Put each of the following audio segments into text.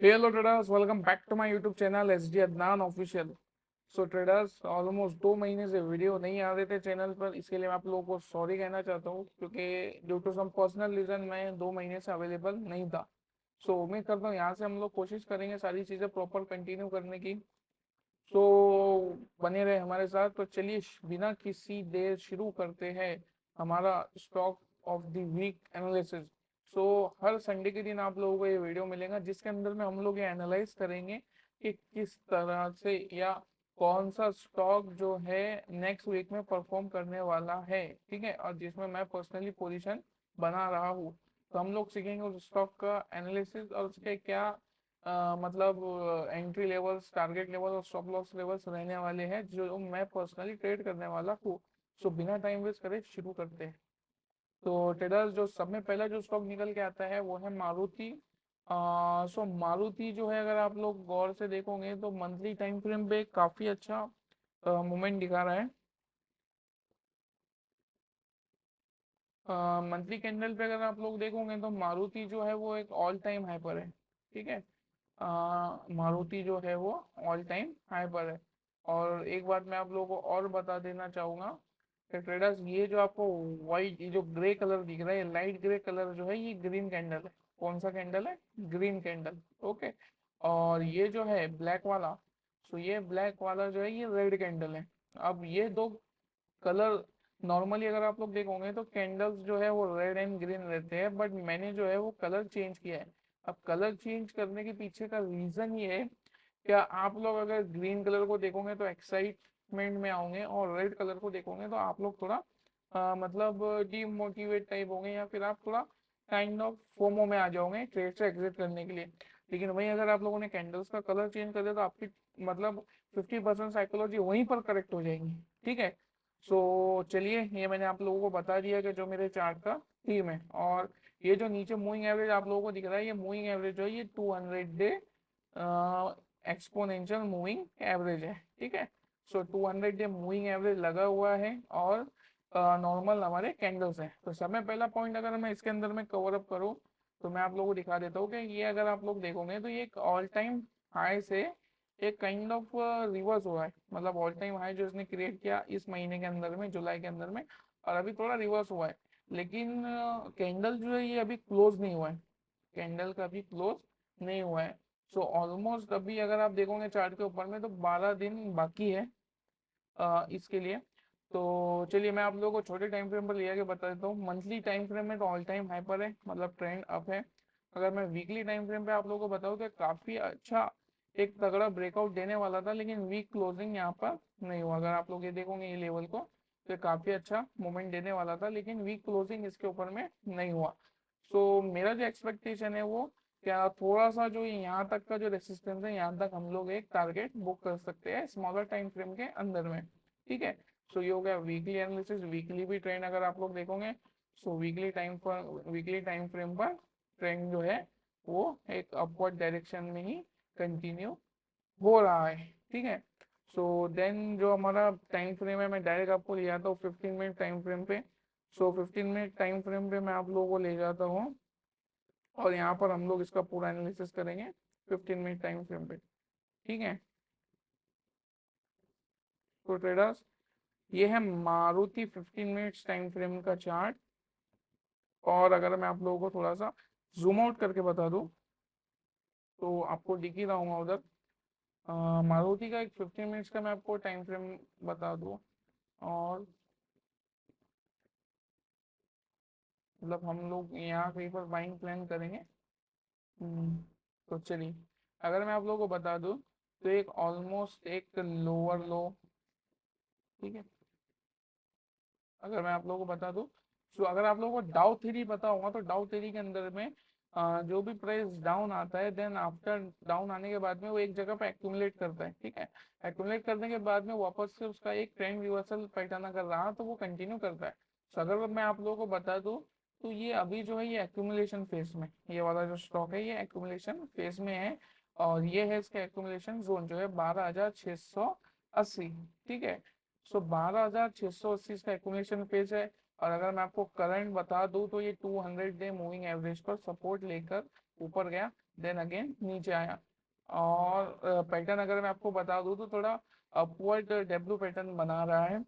Hello traders, welcome back to my YouTube channel S D Adnan official. So traders, almost 2 महीने से video नहीं आ रहे थे चैनल पर। इसके लिए मैं आप लोगों को सॉरी कहना चाहता हूँ, क्योंकि due to some personal reason मैं 2 महीने से अवेलेबल नहीं था। सो उम्मीद करता हूँ यहाँ से हम लोग कोशिश करेंगे सारी चीज़ें प्रॉपर कंटिन्यू करने की। सो बने रहे हमारे साथ। तो चलिए बिना किसी देर शुरू करते हैं हमारा stock of the week analysis. So हर संडे के दिन आप लोगों को ये वीडियो मिलेगा, जिसके अंदर में हम लोग ये एनालाइज करेंगे कि किस तरह से या कौन सा स्टॉक जो है नेक्स्ट वीक में परफॉर्म करने वाला है। ठीक है, और जिसमें मैं पर्सनली पोजीशन बना रहा हूँ। तो हम लोग सीखेंगे उस स्टॉक का एनालिसिस और उसके क्या मतलब एंट्री लेवल्स, टारगेट लेवल और स्टॉप लॉस लेवल्स रहने वाले हैं जो मैं पर्सनली ट्रेड करने वाला हूँ। सो बिना टाइम वेस्ट करे शुरू करते हैं। तो ट्रेडर्स, जो सब में पहला जो स्टॉक निकल के आता है वो है मारुति। सो मारुति जो है, अगर आप लोग गौर से देखोगे तो मंथली टाइम फ्रेम पे काफी अच्छा मूवमेंट दिखा रहा है। मंथली कैंडल पे अगर आप लोग देखोगे तो मारुति जो है वो एक ऑल टाइम हाई पर है। ठीक है, मारुति जो है वो ऑल टाइम हाई पर है। और एक बात मैं आप लोगों को और बता देना चाहूंगा कि ट्रेडर्स, ये जो आपको वाइट, ये जो ग्रे कलर दिख रहा है, लाइट ग्रे कलर जो है, ये ग्रीन कैंडल है। कौन सा कैंडल है? Green candle. ओके। और ये जो है ब्लैक वाला, तो ये ब्लैक वाला जो है ये रेड कैंडल है। अब ये दो कलर, नॉर्मली अगर आप लोग देखोगे तो कैंडल्स जो है वो रेड एंड ग्रीन रहते हैं, बट मैंने जो है वो कलर चेंज किया है। अब कलर चेंज करने के पीछे का रीजन ये है, क्या आप लोग अगर ग्रीन कलर को देखोगे तो एक्साइटमेंट में आओगे, और रेड कलर को देखोगे तो आप लोग थोड़ा मतलब डीमोटिवेट टाइप होंगे, या फिर आप थोड़ा काइंड ऑफ फोमो में आ जाओगे ट्रेड से एग्जिट करने के लिए। लेकिन वहीं अगर आप लोगों ने कैंडल्स का कलर चेंज कर दिया तो आपकी मतलब 50% साइकोलॉजी वहीं पर करेक्ट हो जाएंगी। ठीक है। सो चलिए, ये मैंने आप लोगों को बता दिया कि जो मेरे चार्ट का थीम है। और ये जो नीचे मूविंग एवरेज आप लोगों को दिख रहा है, ये मूविंग एवरेज जो है ये 200 डे एक्सपोनेंशियल मूविंग एवरेज है। ठीक है। सो 200 डे मूविंग एवरेज लगा हुआ है, और नॉर्मल हमारे कैंडल्स हैं। तो सब में पहला पॉइंट अगर मैं इसके अंदर में कवर अप करूँ तो मैं आप लोगों को दिखा देता हूँ कि ये अगर आप लोग देखोगे तो ये एक ऑल टाइम हाई से एक काइंड ऑफ रिवर्स हुआ है। मतलब ऑल टाइम हाई जो इसने क्रिएट किया इस महीने के अंदर में, जुलाई के अंदर में, और अभी थोड़ा रिवर्स हुआ है। लेकिन कैंडल जो है ये अभी क्लोज नहीं हुआ है। कैंडल का भी क्लोज नहीं हुआ है। सो ऑलमोस्ट अभी अगर आप देखोगे चार्ट के ऊपर में तो 12 दिन बाकी है इसके लिए। तो चलिए मैं आप लोगों को छोटे टाइम फ्रेम पर लिया के बता देता हूँ। मंथली टाइम फ्रेम में तो ऑल टाइम हाई पर है, मतलब ट्रेंड अप है। अगर मैं वीकली टाइम फ्रेम पे आप लोगों को बताऊँ तो काफी अच्छा एक तगड़ा ब्रेकआउट देने वाला था, लेकिन वीक क्लोजिंग यहाँ पर नहीं हुआ। अगर आप लोग ये देखोगे ये लेवल को, तो काफी अच्छा मूवमेंट देने वाला था, लेकिन वीक क्लोजिंग इसके ऊपर में नहीं हुआ। सो मेरा जो एक्सपेक्टेशन है वो, क्या थोड़ा सा जो यहाँ तक का जो रेसिस्टेंस है, यहाँ तक हम लोग एक टारगेट बुक कर सकते हैं स्मॉलर टाइम फ्रेम के अंदर में। ठीक है। सो ये हो गया वीकली एनालिसिस। वीकली भी ट्रेंड अगर आप लोग देखोगे, सो वीकली टाइम फ्रेम पर ट्रेंड जो है वो एक अपवर्ड डायरेक्शन में ही कंटिन्यू हो रहा है। ठीक है। सो देन जो हमारा टाइम फ्रेम है, मैं डायरेक्ट आपको ले जाता हूँ 15 मिनट टाइम फ्रेम पे। सो 15 मिनट टाइम फ्रेम पे मैं आप लोगों को ले जाता हूँ, और यहाँ पर हम लोग इसका पूरा एनालिसिस करेंगे 15 मिनट टाइम फ्रेम पे। ठीक है। तो ट्रेडर्स, ये है मारुति 15 मिनट्स टाइम फ्रेम का चार्ट। और अगर मैं आप लोगों को थोड़ा सा जूम आउट करके बता दूं तो आपको दिख ही रहा होगा उधर। मारुति का एक 15 मिनट्स का मैं आपको टाइम फ्रेम बता दूं। और मतलब हम लोग यहाँ कहीं पर बाइंग प्लान करेंगे। हम्म, तो चलिए, अगर मैं आप लोगों को बता दूं तो एक ऑलमोस्ट एक लोअर लो। ठीक है। अगर मैं आप लोगों को बता दूं, तो अगर आप लोगों को डाउ थ्योरी पता होगा तो डाउ थ्योरी के अंदर में जो भी प्राइस डाउन आता है, देन आफ्टर डाउन आने के बाद में वो एक जगह पे एक्यूमुलेट करता है। ठीक है। एक्यूमुलेट करने के बाद में वापस से उसका एक ट्रेंड रिवर्सल पैटर्न अगर रहा तो वो कंटिन्यू करता है। तो अगर मैं आप लोगों को बता दूं तो ये अभी जो है ये एक्यूमुलेशन फेज में, ये वाला जो स्टॉक है ये एक्यूमुलेशन फेज में है। और ये है इसका एक्यूमुलेशन जोन जो है 12,680। ठीक है। सो 12,680 इसका एक्यूमुलेशन फेज है। और अगर मैं आपको करंट बता दूं तो ये 200 डे मूविंग एवरेज पर सपोर्ट लेकर ऊपर गया, देन अगेन नीचे आया। और पैटर्न अगर मैं आपको बता दूं तो थोड़ा अपवर्ड डब्ल्यू पैटर्न बना रहा है।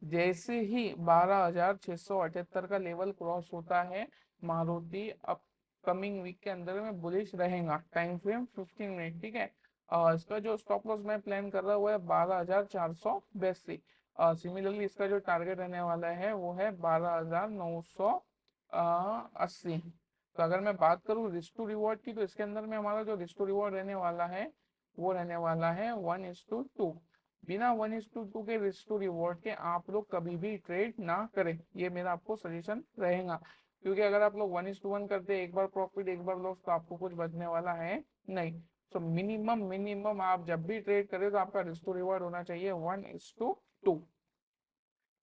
जैसे ही 12,678 का लेवल क्रॉस होता है, मारुति अपकमिंग वीक के अंदर में बुलिश रहेगा। टाइम फ्रेम 15 मिनट, ठीक है। इसका जो स्टॉप लॉस मैं प्लान कर रहा हूँ वो है 12,482। सिमिलरली इसका जो टारगेट रहने वाला है वो है 12,980। तो अगर मैं बात करूँ रिस्क टू रिवॉर्ड की, तो इसके अंदर में हमारा जो रिस्क टू रिवॉर्ड रहने वाला है वो रहने वाला है 1:2। बिना 1:2 के रिस्क टू रिवॉर्ड के आप लोग कभी भी ट्रेड ना करें, ये मेरा आपको सजेशन रहेगा। क्योंकि अगर आप लोग 1:1 करते, एक बार प्रॉफिट एक बार लॉस, तो आपको कुछ बचने वाला है नहीं। तो मिनिमम मिनिमम आप जब भी ट्रेड करें तो आपका रिस्क टू रिवॉर्ड होना चाहिए 1:2।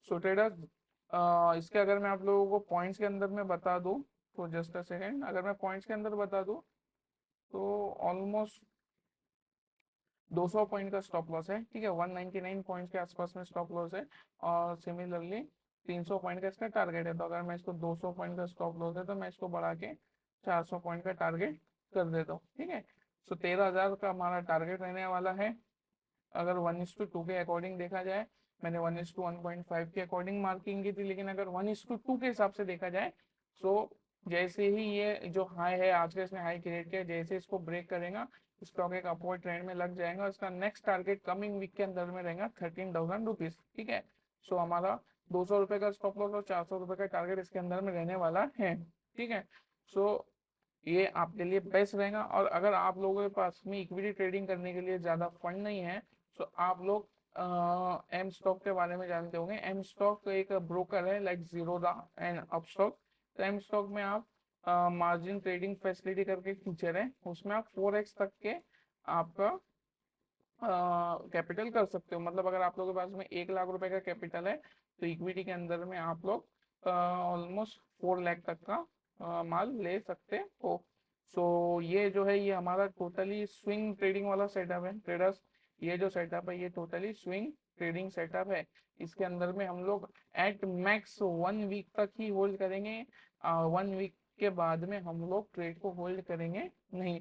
सो ट्रेडर्स, इसके अगर मैं आप लोगों को पॉइंट्स के अंदर में बता दूं, तो जस्ट अ सेकेंड, अगर मैं पॉइंट्स के अंदर बता दूं तो ऑलमोस्ट 200 पॉइंट का स्टॉप लॉस है, ठीक है। 199 पॉइंट्स के आसपास में स्टॉप लॉस है। और सिमिलरली 300 पॉइंट का इसका टारगेट है। तो अगर मैं इसको 200 पॉइंट का स्टॉप लॉस है तो मैं इसको बढ़ा के 400 पॉइंट का टारगेट कर देता हूँ, ठीक है। सो 13,000 का हमारा टारगेट रहने वाला है। अगर 1:2 के अकॉर्डिंग देखा जाए, मैंने 1:1.5 के अकॉर्डिंग मार्किंग की थी, लेकिन अगर 1:2 के हिसाब से देखा जाए तो जैसे ही ये जो हाई है आज का, इसने हाई क्रिएट किया, जैसे इसको ब्रेक करेगा स्टॉक एक अपवर्ड ट्रेंड में लग जाएगा। इसका नेक्स्ट टारगेट कमिंग वीक के अंदर में रहेगा 13,000 रुपीज, ठीक है। सो हमारा 200 रुपए का स्टॉप लॉस और 400 रुपए का टारगेट इसके अंदर में रहने वाला है, ठीक है। सो ये आपके लिए बेस्ट रहेगा। और अगर आप लोगों के पास में इक्विटी ट्रेडिंग करने के लिए ज़्यादा फंड नहीं है, तो आप लोग एम स्टॉक के बारे में जानते होंगे। एम स्टॉक एक ब्रोकर है लाइक जीरोधा एंड अपस्टॉक। तो एम स्टॉक में आप मार्जिन ट्रेडिंग फैसिलिटी करके फीचर है, उसमें आप 4x तक के आपका कैपिटल कर सकते हो। मतलब अगर आप लोगों के पास में 1 लाख रुपए का कैपिटल है, तो इक्विटी के अंदर में आप लोग ऑलमोस्ट 4 लाख तक का माल ले सकते हो। सो ये जो है ये हमारा टोटली स्विंग ट्रेडिंग वाला सेटअप है ट्रेडर्स। ये जो सेटअप है ये टोटली स्विंग ट्रेडिंग सेटअप है। इसके अंदर में हम लोग एट मैक्स 1 वीक तक ही होल्ड करेंगे। 1 वीक के बाद में हम लोग ट्रेड को होल्ड करेंगे नहीं।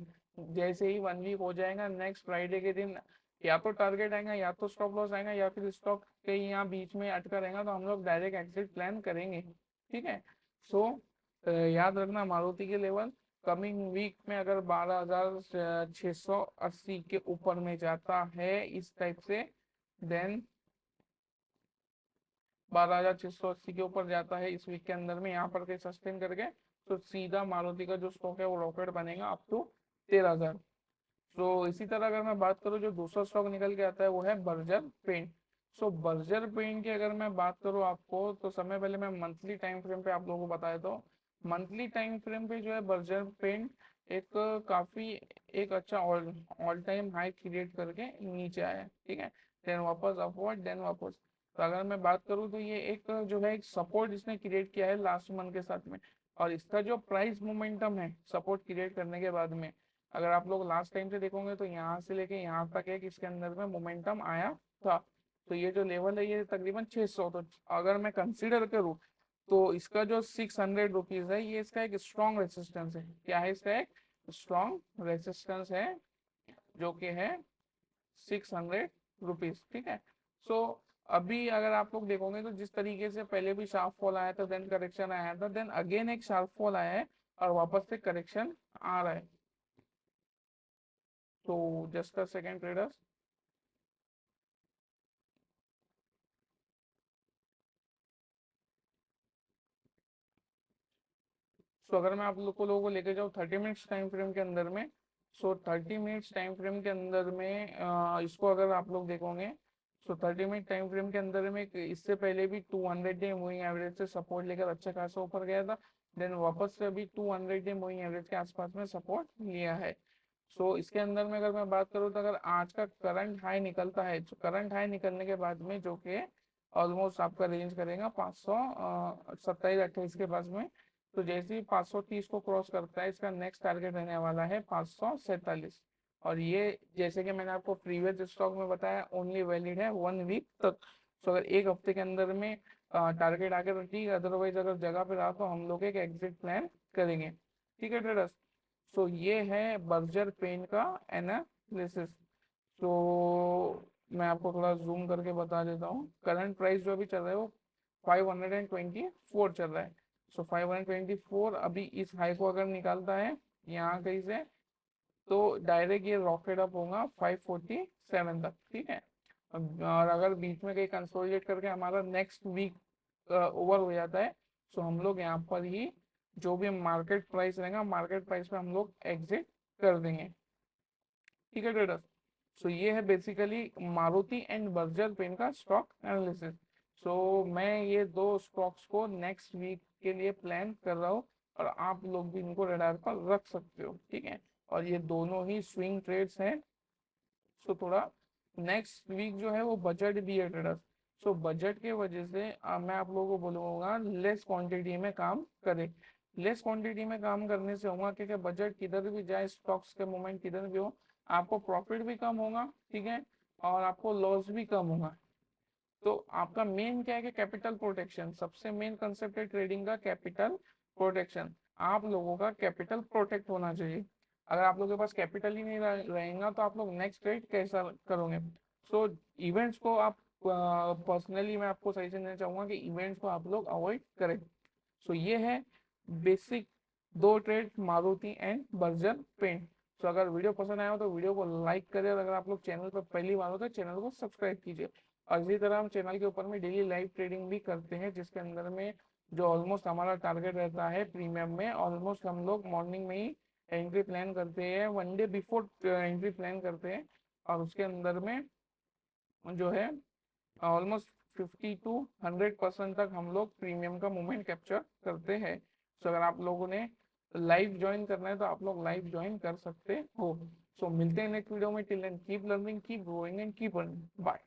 जैसे ही 1 वीक हो जाएगा, नेक्स्ट फ्राइडे के दिन या तो टारगेट आएगा या तो स्टॉप लॉस आएगा या फिर स्टॉक कहीं यहाँ बीच में अटका रहेगा, तो हम लोग डायरेक्ट एग्जिट प्लान करेंगे, ठीक है। सो याद रखना, मारुति के लेवल कमिंग वीक में अगर 12,680 के ऊपर में जाता है इस टाइप से, देन 12,680 के ऊपर जाता है इस वीक के अंदर में यहाँ पर के सस्टेन करके, तो सीधा मारुति का जो स्टॉक है वो रॉकेट बनेगा अप टू 13,000। तो इसी तरह अगर मैं बात करूँ, जो दूसरा स्टॉक निकल के आता है वो है बर्जर पेंट। सो बर्जर पेंट की अगर मैं बात करूँ आपको, तो समय पहले मैं मंथली टाइम फ्रेम पे आप लोगों को बताया, तो मंथली टाइम फ्रेम पे जो है बर्जर पेंट एक काफी एक अच्छा ऑल टाइम हाई क्रिएट करके नीचे आया है, ठीक है। देन वापस अपवर्ड, देन वापस। तो अगर मैं बात करूँ तो ये एक जो है एक सपोर्ट इसने क्रिएट किया है लास्ट मंथ के साथ में। और इसका जो प्राइस मोमेंटम है सपोर्ट क्रिएट करने के बाद में, अगर आप लोग लास्ट टाइम से देखोगे तो यहाँ से लेके यहाँ तक एक इसके अंदर में मोमेंटम आया था। तो ये जो लेवल है ये तकरीबन 600। तो अगर मैं कंसीडर करूँ तो इसका जो 600 रुपीज है, ये इसका एक स्ट्रॉन्ग रेसिस्टेंस है। क्या है इसका एक स्ट्रॉन्ग रेसिस्टेंस है, जो कि है 600 रुपीज, ठीक है। सो अभी अगर आप लोग देखोगे तो जिस तरीके से पहले भी शार्प फॉल आया था, देन करेक्शन आया था, देन अगेन एक शार्प फॉल आया है और वापस से करेक्शन आ रहा है। तो जस्ट अ सेकेंड ट्रेडर्स, सो अगर मैं आप लोगों को लेके जाऊँ 30 मिनट्स टाइम फ्रेम के अंदर में, सो 30 मिनट्स टाइम फ्रेम के अंदर में इसको अगर आप लोग देखोगे, सो 30 मिनट टाइम फ्रेम के अंदर में इससे पहले भी 200 डे मूविंग एवरेज से सपोर्ट लेकर अच्छा खासा ऊपर गया था। देन वापस से अभी 200 डे मूविंग एवरेज के आसपास में सपोर्ट लिया है। सो इसके अंदर में अगर मैं बात करूँ तो अगर आज का करंट हाई निकलता है, तो करंट हाई निकलने के बाद में जो कि ऑलमोस्ट आपका रेंज करेगा 527-28 के पास में। तो जैसे ही 530 को क्रॉस करता है, इसका नेक्स्ट टारगेट रहने वाला है 547। और ये जैसे कि मैंने आपको प्रीवियस स्टॉक में बताया ओनली वैलिड है 1 वीक तक। तो अगर एक हफ्ते के अंदर में टारगेट आगे तो ठीक है, अदरवाइज अगर जगह पे रहा तो हम लोग एक एग्जिट प्लान करेंगे। ठीक है ट्रेडर्स। सो ये है बर्जर पेन का एनालिसिस। तो मैं आपको थोड़ा जूम करके बता देता हूँ, करंट प्राइस जो अभी चल रहा है वो 524 चल रहा है। सो 524 अभी इस हाई को अगर निकालता है यहाँ कहीं से, तो डायरेक्ट ये रॉकेट अप होगा 547 तक। ठीक है। और अगर बीच में कहीं कंसोलिडेट करके हमारा नेक्स्ट वीक ओवर हो जाता है, तो हम लोग यहाँ पर ही जो भी मार्केट प्राइस रहेगा, मार्केट प्राइस पे हम लोग एग्जिट कर देंगे। ठीक है ट्रेडर्स। सो ये है basically Maruti and Berger paint का स्टॉक एनालिसिस। सो मैं ये दो स्टॉक्स को नेक्स्ट वीक के लिए प्लान कर रहा हूँ, और आप लोग भी इनको रडार पर रख सकते हो। ठीक है। और ये दोनों ही स्विंग ट्रेड्स हैं। सो थोड़ा नेक्स्ट वीक जो है वो बजट भी है ट्रेडर्स। सो बजट के वजह से मैं आप लोगों को बोलूँगा लेस क्वांटिटी में काम करें। लेस क्वांटिटी में काम करने से होगा क्योंकि बजट किधर भी जाए, स्टॉक्स के मूवमेंट किधर भी हो, आपको प्रॉफिट भी कम होगा। ठीक है। और आपको लॉस भी कम होगा। तो आपका मेन क्या है कि कैपिटल प्रोटेक्शन, सबसे मेन कंसेप्ट है ट्रेडिंग का कैपिटल प्रोटेक्शन। आप लोगों का कैपिटल प्रोटेक्ट होना चाहिए। अगर आप लोगों के पास कैपिटल ही नहीं रहेगा तो आप लोग नेक्स्ट ट्रेड कैसा करोगे। सो इवेंट्स को आप पर्सनली मैं आपको सजेशन देना चाहूंगा कि इवेंट्स को आप लोग अवॉइड करें। सो ये है बेसिक दो trade, Maruti and Berger paint. तो अगर वीडियो पसंद आया हो तो वीडियो को लाइक करें, और अगर आप लोग चैनल पर पहली बार हो तो चैनल को सब्सक्राइब कीजिए। और इसी तरह हम चैनल के ऊपर में डेली लाइव ट्रेडिंग भी करते हैं, जिसके अंदर में जो ऑलमोस्ट हमारा टारगेट रहता है प्रीमियम में, ऑलमोस्ट हम लोग मॉर्निंग में ही एंट्री प्लान करते हैं, one day before entry plan करते हैं। और उसके अंदर में जो है ऑलमोस्ट 50 to 100% तक हम लोग प्रीमियम का मूवमेंट कैप्चर करते हैं। तो अगर आप लोगों ने लाइव ज्वाइन करना है तो आप लोग लाइव ज्वाइन कर सकते हो। सो मिलते हैं नेक्स्ट वीडियो में। Till then keep learning, keep growing and keep earning. Bye.